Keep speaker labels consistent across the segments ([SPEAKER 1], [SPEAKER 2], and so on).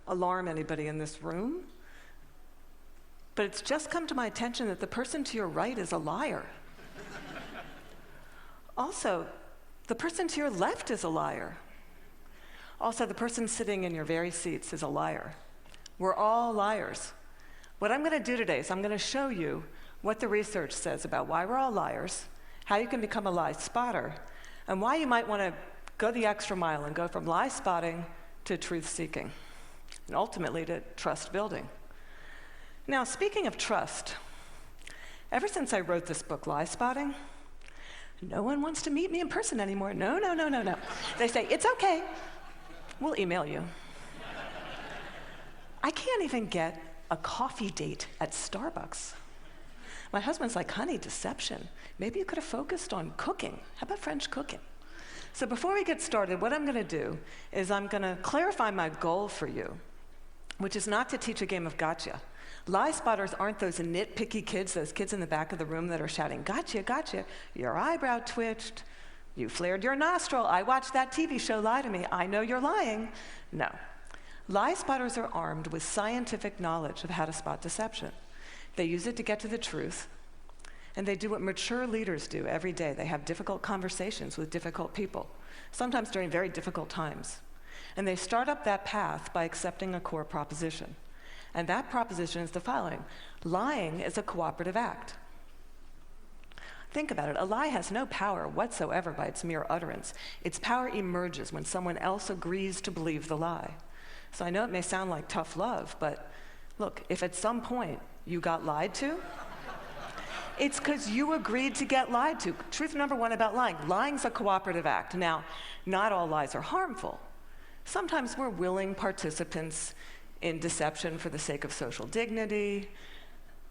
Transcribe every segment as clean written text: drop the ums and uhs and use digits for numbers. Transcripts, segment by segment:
[SPEAKER 1] alarm anybody in this room, but it's just come to my attention that the person to your right is a liar. Also, the person to your left is a liar. Also, the person sitting in your very seats is a liar. We're all liars. What I'm going to do today is I'm going to show you what the research says about why we're all liars, how you can become a lie spotter, and why you might want to go the extra mile and go from lie spotting to truth seeking, and ultimately to trust building. Now, speaking of trust, ever since I wrote this book, Lie Spotting, no one wants to meet me in person anymore. No. They say, it's okay, we'll email you. I can't even get a coffee date at Starbucks. My husband's like, honey, deception. Maybe you could have focused on cooking. How about French cooking? So before we get started, what I'm going to do is I'm going to clarify my goal for you, which is not to teach a game of gotcha. Lie spotters aren't those nitpicky kids, those kids in the back of the room that are shouting, gotcha, gotcha. Your eyebrow twitched. You flared your nostril. I watched that TV show, Lie to Me. I know you're lying. No. Lie spotters are armed with scientific knowledge of how to spot deception. They use it to get to the truth, and they do what mature leaders do every day. They have difficult conversations with difficult people, sometimes during very difficult times. And they start up that path by accepting a core proposition. And that proposition is the following: lying is a cooperative act. Think about it. A lie has no power whatsoever by its mere utterance. Its power emerges when someone else agrees to believe the lie. So I know it may sound like tough love, but look, if at some point you got lied to, it's because you agreed to get lied to. Truth number one about lying: lying's a cooperative act. Now, not all lies are harmful. Sometimes we're willing participants in deception for the sake of social dignity,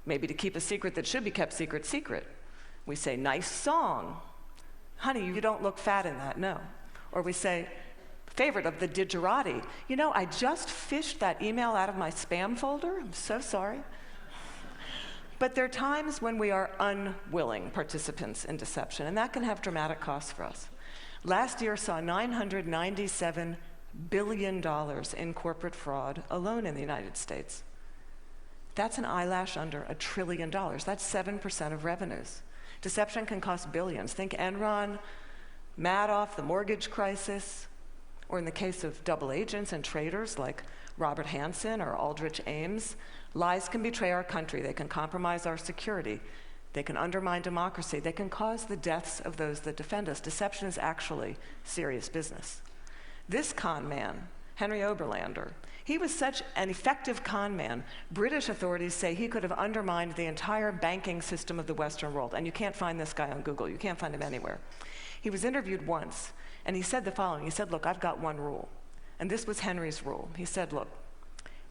[SPEAKER 1] maybe to keep a secret that should be kept secret. We say, nice song. Honey, you don't look fat in that, no. Or we say, favorite of the digerati. You know, I just fished that email out of my spam folder. I'm so sorry. But there are times when we are unwilling participants in deception, and that can have dramatic costs for us. Last year saw $997 billion in corporate fraud alone in the United States. That's an eyelash under $1 trillion. That's 7% of revenues. Deception can cost billions. Think Enron, Madoff, the mortgage crisis, or in the case of double agents and traitors like Robert Hansen or Aldrich Ames, lies can betray our country. They can compromise our security. They can undermine democracy. They can cause the deaths of those that defend us. Deception is actually serious business. This con man, Henry Oberlander, he was such an effective con man, British authorities say he could have undermined the entire banking system of the Western world. And you can't find this guy on Google. You can't find him anywhere. He was interviewed once, and he said the following. He said, look, I've got one rule. And this was Henry's rule. He said, look,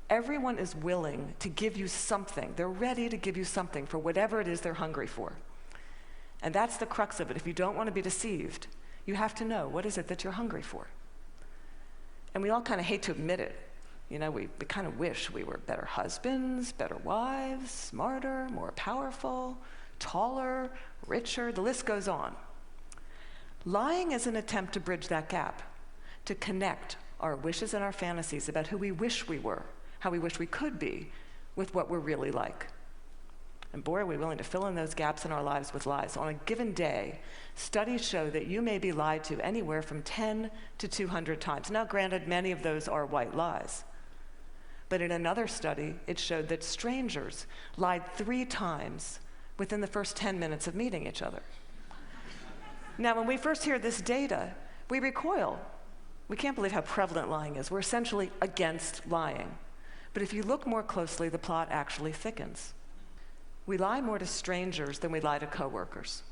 [SPEAKER 1] everyone is willing to give you something. They're ready to give you something for whatever it is they're hungry for. And that's the crux of it. If you don't want to be deceived, you have to know, what is it that you're hungry for? And we all kind of hate to admit it. You know, we kind of wish we were better husbands, better wives, smarter, more powerful, taller, richer. The list goes on. Lying is an attempt to bridge that gap, to connect our wishes and our fantasies about who we wish we were, how we wish we could be, with what we're really like. And boy, are we willing to fill in those gaps in our lives with lies. On a given day, studies show that you may be lied to anywhere from 10 to 200 times. Now, granted, many of those are white lies. But in another study, it showed that strangers lied 3 times within the first 10 minutes of meeting each other. Now, when we first hear this data, we recoil. We can't believe how prevalent lying is. We're essentially against lying. But if you look more closely, the plot actually thickens. We lie more to strangers than we lie to coworkers.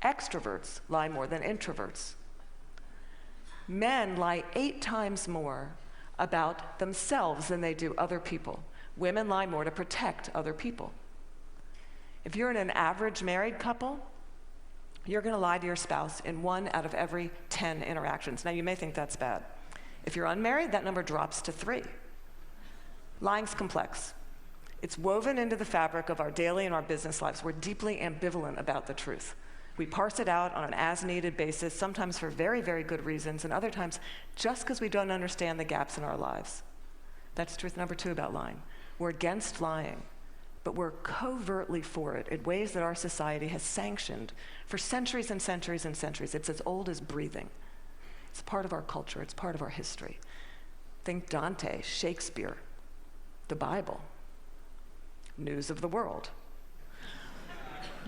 [SPEAKER 1] Extroverts lie more than introverts. Men lie 8 times more about themselves than they do other people. Women lie more to protect other people. If you're in an average married couple, you're going to lie to your spouse in 1 out of every 10 interactions. Now, you may think that's bad. If you're unmarried, that number drops to 3. Lying's complex. It's woven into the fabric of our daily and our business lives. We're deeply ambivalent about the truth. We parse it out on an as-needed basis, sometimes for very, very good reasons, and other times just because we don't understand the gaps in our lives. That's truth number 2 about lying. We're against lying, but we're covertly for it in ways that our society has sanctioned for centuries and centuries and centuries. It's as old as breathing. It's part of our culture. It's part of our history. Think Dante, Shakespeare, the Bible, news of the world.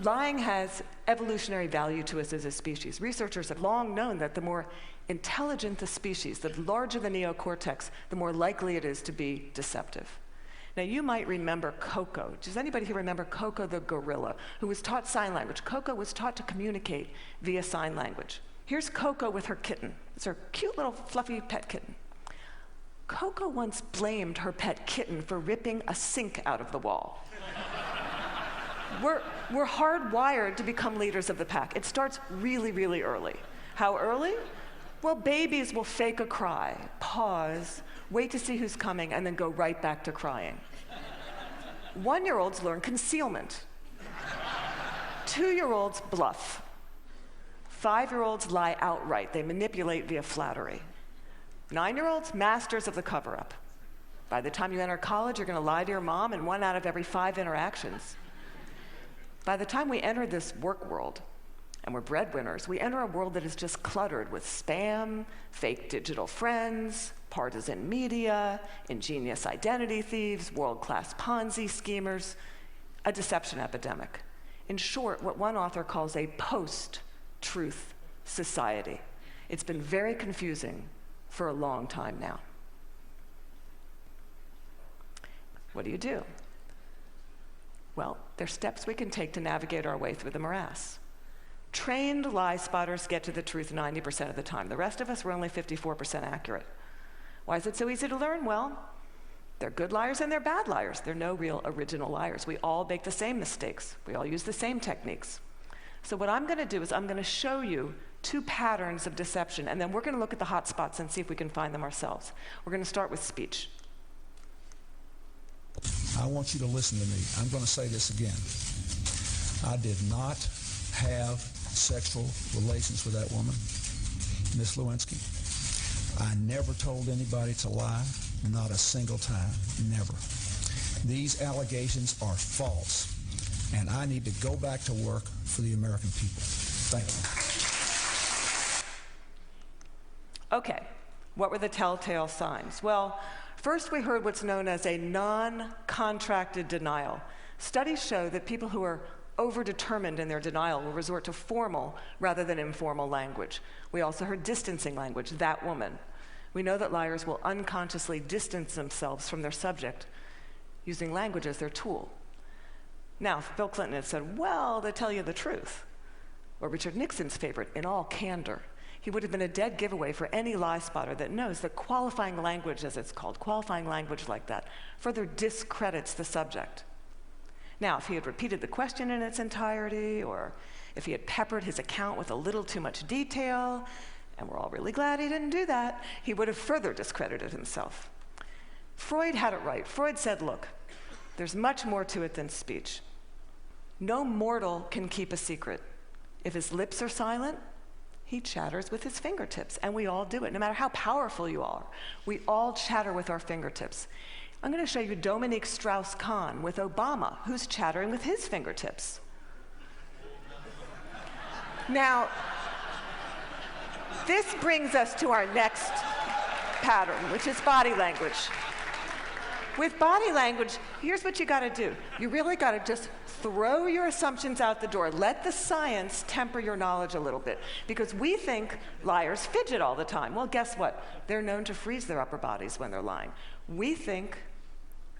[SPEAKER 1] Lying has evolutionary value to us as a species. Researchers have long known that the more intelligent the species, the larger the neocortex, the more likely it is to be deceptive. Now, you might remember Coco. Does anybody here remember Coco the gorilla, who was taught sign language? Coco was taught to communicate via sign language. Here's Coco with her kitten. It's her cute little fluffy pet kitten. Coco once blamed her pet kitten for ripping a sink out of the wall. We're hardwired to become leaders of the pack. It starts really, really early. How early? Well, babies will fake a cry, pause, wait to see who's coming, and then go right back to crying. 1-year-olds learn concealment. 2-year-olds bluff. 5-year-olds lie outright. They manipulate via flattery. 9-year-olds, masters of the cover-up. By the time you enter college, you're going to lie to your mom in 1 out of every 5 interactions. By the time we enter this work world, and we're breadwinners, we enter a world that is just cluttered with spam, fake digital friends, partisan media, ingenious identity thieves, world-class Ponzi schemers, a deception epidemic. In short, what one author calls a post-truth society. It's been very confusing for a long time now. What do? Well, there's steps we can take to navigate our way through the morass. Trained lie spotters get to the truth 90% of the time. The rest of us, we're only 54% accurate. Why is it so easy to learn? Well, they're good liars and they're bad liars. They're no real original liars. We all make the same mistakes. We all use the same techniques. So what I'm going to do is I'm going to show you 2 patterns of deception, and then we're going to look at the hot spots and see if we can find them ourselves. We're going to start with speech.
[SPEAKER 2] I want you to listen to me. I'm going to say this again. I did not have sexual relations with that woman, Miss Lewinsky. I never told anybody to lie, not a single time, never. These allegations are false, and I need to go back to work for the American people. Thank you.
[SPEAKER 1] Okay, what were the telltale signs? Well, first we heard what's known as a non-contracted denial. Studies show that people who are overdetermined in their denial will resort to formal rather than informal language. We also heard distancing language, that woman. We know that liars will unconsciously distance themselves from their subject using language as their tool. Now, if Bill Clinton had said, well, they tell you the truth, or Richard Nixon's favorite, in all candor, he would have been a dead giveaway for any lie spotter that knows that qualifying language, as it's called, qualifying language like that, further discredits the subject. Now, if he had repeated the question in its entirety, or if he had peppered his account with a little too much detail, and we're all really glad he didn't do that, he would have further discredited himself. Freud had it right. Freud said, look, there's much more to it than speech. No mortal can keep a secret. If his lips are silent, he chatters with his fingertips, and we all do it. No matter how powerful you are, we all chatter with our fingertips. I'm going to show you Dominique Strauss-Kahn with Obama, who's chattering with his fingertips. Now, this brings us to our next pattern, which is body language. With body language, here's what you got to do. You really got to just throw your assumptions out the door. Let the science temper your knowledge a little bit. Because we think liars fidget all the time. Well, guess what? They're known to freeze their upper bodies when they're lying. We think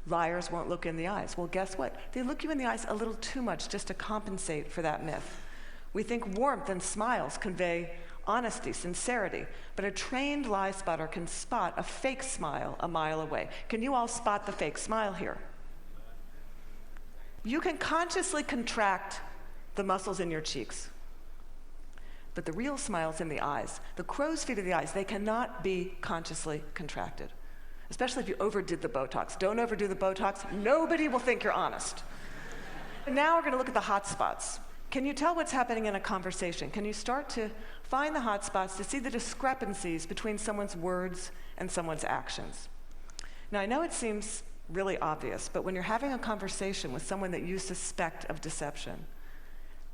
[SPEAKER 1] liars won't look in the eyes. Well, guess what? They look you in the eyes a little too much just to compensate for that myth. We think warmth and smiles convey honesty, sincerity, but a trained lie spotter can spot a fake smile a mile away. Can you all spot the fake smile here? You can consciously contract the muscles in your cheeks, but the real smile's in the eyes. The crow's feet of the eyes, they cannot be consciously contracted, especially if you overdid the Botox. Don't overdo the Botox. Nobody will think you're honest. And now we're going to look at the hot spots. Can you tell what's happening in a conversation? Can you start to find the hot spots, to see the discrepancies between someone's words and someone's actions? Now, I know it seems really obvious, but when you're having a conversation with someone that you suspect of deception,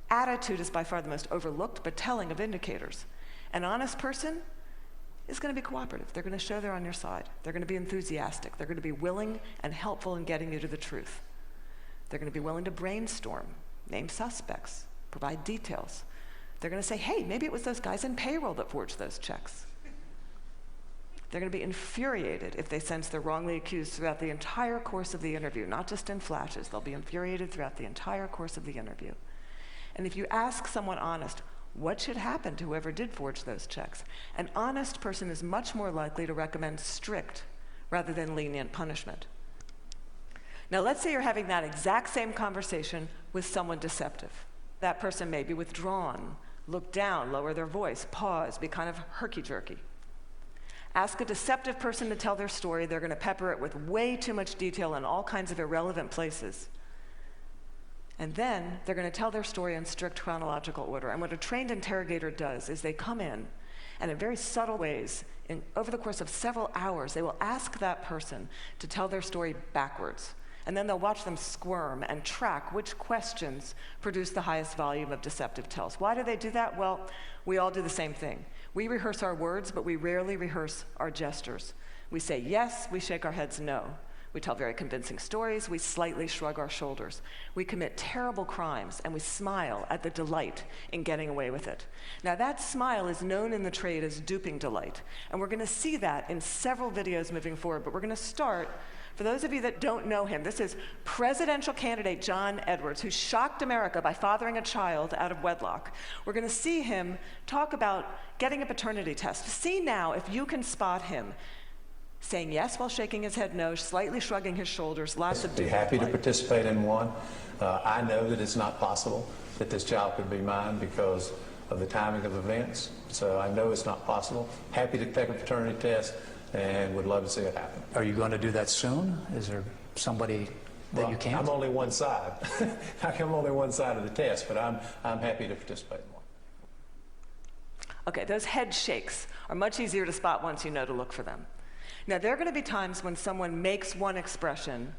[SPEAKER 1] attitude is by far the most overlooked but telling of indicators. An honest person is going to be cooperative. They're going to show they're on your side. They're going to be enthusiastic. They're going to be willing and helpful in getting you to the truth. They're going to be willing to brainstorm, name suspects, provide details. They're going to say, hey, maybe it was those guys in payroll that forged those checks. They're going to be infuriated if they sense they're wrongly accused throughout the entire course of the interview, not just in flashes. They'll be infuriated throughout the entire course of the interview. And if you ask someone honest, what should happen to whoever did forge those checks? An honest person is much more likely to recommend strict rather than lenient punishment. Now, let's say you're having that exact same conversation with someone deceptive. That person may be withdrawn, look down, lower their voice, pause, be kind of herky-jerky. Ask a deceptive person to tell their story. They're going to pepper it with way too much detail in all kinds of irrelevant places. And then they're going to tell their story in strict chronological order. And what a trained interrogator does is they come in, and in very subtle ways, over the course of several hours, they will ask that person to tell their story backwards. And then they'll watch them squirm and track which questions produce the highest volume of deceptive tells. Why do they do that? Well, we all do the same thing. We rehearse our words, but we rarely rehearse our gestures. We say yes, we shake our heads no. We tell very convincing stories, we slightly shrug our shoulders. We commit terrible crimes, and we smile at the delight in getting away with it. Now, that smile is known in the trade as duping delight, and we're going to see that in several videos moving forward, but we're going to start. For those of you that don't know him, this is presidential candidate John Edwards, who shocked America by fathering a child out of wedlock. We're going to see him talk about getting a paternity test. See now if you can spot him saying yes while shaking his head no, slightly shrugging his shoulders, lots of
[SPEAKER 3] I'd be happy to participate in one. I know that it's not possible that this child could be mine because of the timing of events, so I know it's not possible. Happy to take a paternity test and would love to see it happen.
[SPEAKER 4] Are you going to do that soon? Is there somebody that you can't?
[SPEAKER 3] I'm only one side. I'm only one side of the test, but I'm happy to participate in one.
[SPEAKER 1] Okay, those head shakes are much easier to spot once you know to look for them. Now, there are going to be times when someone makes one expression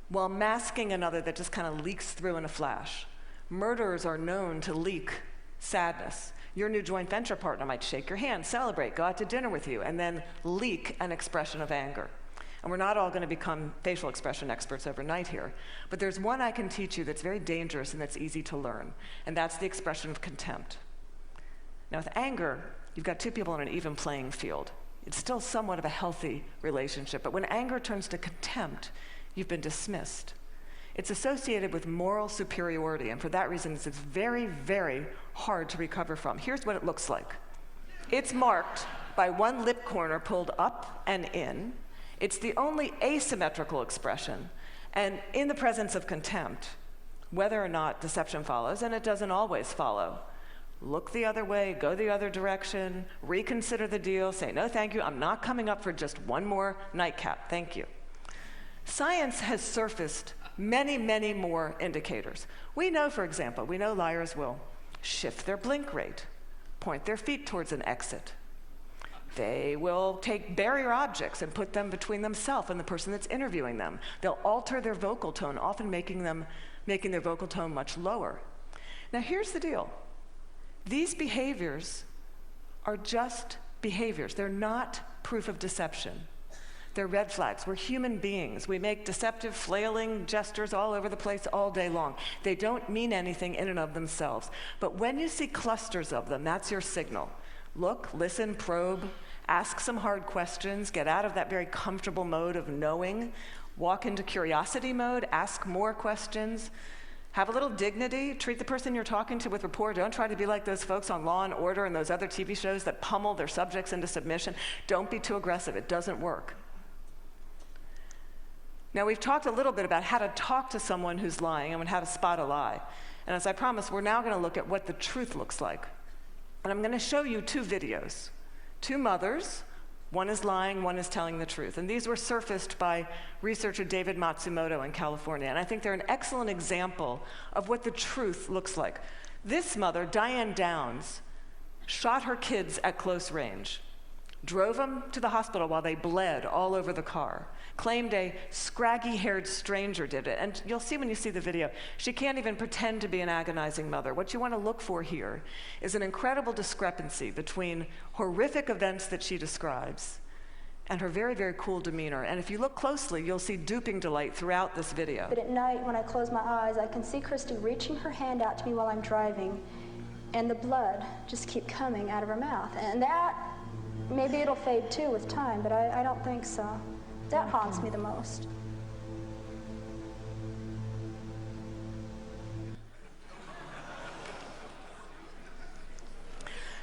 [SPEAKER 1] while masking another that just kind of leaks through in a flash. Murderers are known to leak sadness. Your new joint venture partner might shake your hand, celebrate, go out to dinner with you, and then leak an expression of anger. And we're not all going to become facial expression experts overnight here, but there's one I can teach you that's very dangerous and that's easy to learn, and that's the expression of contempt. Now, with anger, you've got two people on an even playing field. It's still somewhat of a healthy relationship, but when anger turns to contempt, you've been dismissed. It's associated with moral superiority, and for that reason, it's very, very hard to recover from. Here's what it looks like. It's marked by one lip corner pulled up and in. It's the only asymmetrical expression, and in the presence of contempt, whether or not deception follows, and it doesn't always follow, look the other way, go the other direction, reconsider the deal, say, no, thank you, I'm not coming up for just one more nightcap, thank you. Science has surfaced many, many more indicators. We know, for example, liars will shift their blink rate, point their feet towards an exit. They will take barrier objects and put them between themselves and the person that's interviewing them. They'll alter their vocal tone, often making their vocal tone much lower. Now, here's the deal. These behaviors are just behaviors. They're not proof of deception. They're red flags. We're human beings. We make deceptive, flailing gestures all over the place all day long. They don't mean anything in and of themselves. But when you see clusters of them, that's your signal. Look, listen, probe, ask some hard questions, get out of that very comfortable mode of knowing, walk into curiosity mode, ask more questions, have a little dignity, treat the person you're talking to with rapport. Don't try to be like those folks on Law and Order and those other TV shows that pummel their subjects into submission. Don't be too aggressive. It doesn't work. Now, we've talked a little bit about how to talk to someone who's lying and how to spot a lie. And as I promised, we're now going to look at what the truth looks like. And I'm going to show you two videos. Two mothers, One is lying, one is telling the truth. And these were surfaced by researcher David Matsumoto in California. And I think they're an excellent example of what the truth looks like. This mother, Diane Downs, shot her kids at close range, drove them to the hospital while they bled all over the car, claimed a scraggy-haired stranger did it. And you'll see when you see the video, she can't even pretend to be an agonizing mother. What you want to look for here is an incredible discrepancy between horrific events that she describes and her very, very cool demeanor. And if you look closely, you'll see duping delight throughout this video.
[SPEAKER 5] But at night, when I close my eyes, I can see Christy reaching her hand out to me while I'm driving, and the blood just keep coming out of her mouth. And that, maybe it'll fade too with time, but I don't think so. That haunts me the most.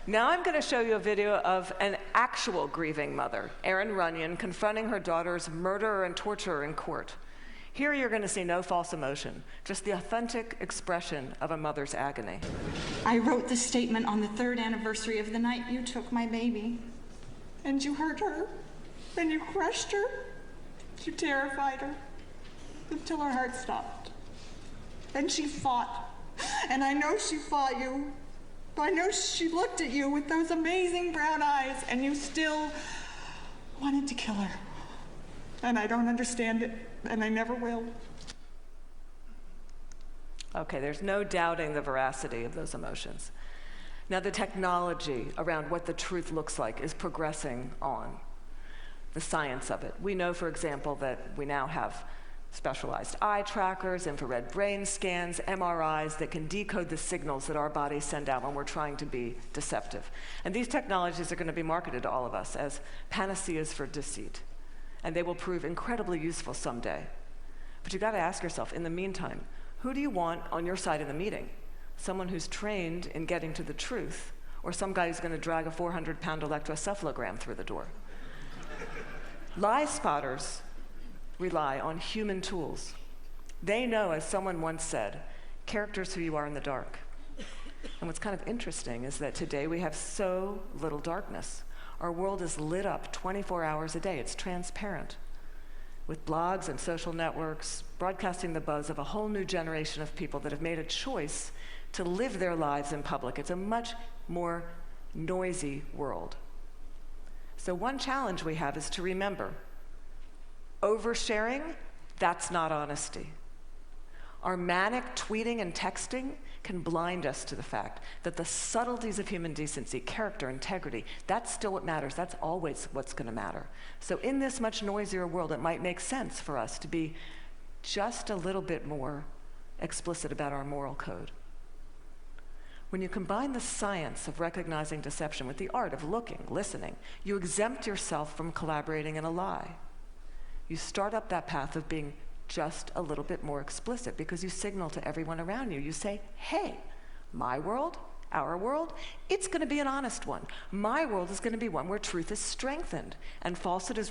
[SPEAKER 1] Now I'm going to show you a video of an actual grieving mother, Erin Runyon, confronting her daughter's murderer and torturer in court. Here you're going to see no false emotion, just the authentic expression of a mother's agony.
[SPEAKER 6] I wrote this statement on the 3rd anniversary of the night you took my baby. And you hurt her, and you crushed her, you terrified her, until her heart stopped. And she fought, and I know she fought you. I know she looked at you with those amazing brown eyes, and you still wanted to kill her. And I don't understand it, and I never will.
[SPEAKER 1] Okay, there's no doubting the veracity of those emotions. Now, the technology around what the truth looks like is progressing on, the science of it. We know, for example, that we now have specialized eye trackers, infrared brain scans, MRIs that can decode the signals that our bodies send out when we're trying to be deceptive. And these technologies are going to be marketed to all of us as panaceas for deceit. And they will prove incredibly useful someday. But you've got to ask yourself, in the meantime, who do you want on your side of the meeting? Someone who's trained in getting to the truth, or some guy who's going to drag a 400-pound electroencephalogram through the door? Lie spotters rely on human tools. They know, as someone once said, characters who you are in the dark. And what's kind of interesting is that today we have so little darkness. Our world is lit up 24 hours a day. It's transparent, with blogs and social networks broadcasting the buzz of a whole new generation of people that have made a choice to live their lives in public. It's a much more noisy world. So one challenge we have is to remember, oversharing, that's not honesty. Our manic tweeting and texting can blind us to the fact that the subtleties of human decency, character, integrity, that's still what matters. That's always what's going to matter. So in this much noisier world, it might make sense for us to be just a little bit more explicit about our moral code. When you combine the science of recognizing deception with the art of looking, listening, you exempt yourself from collaborating in a lie. You start up that path of being just a little bit more explicit because you signal to everyone around you. You say, hey, my world, our world, it's going to be an honest one. My world is going to be one where truth is strengthened and falsehood is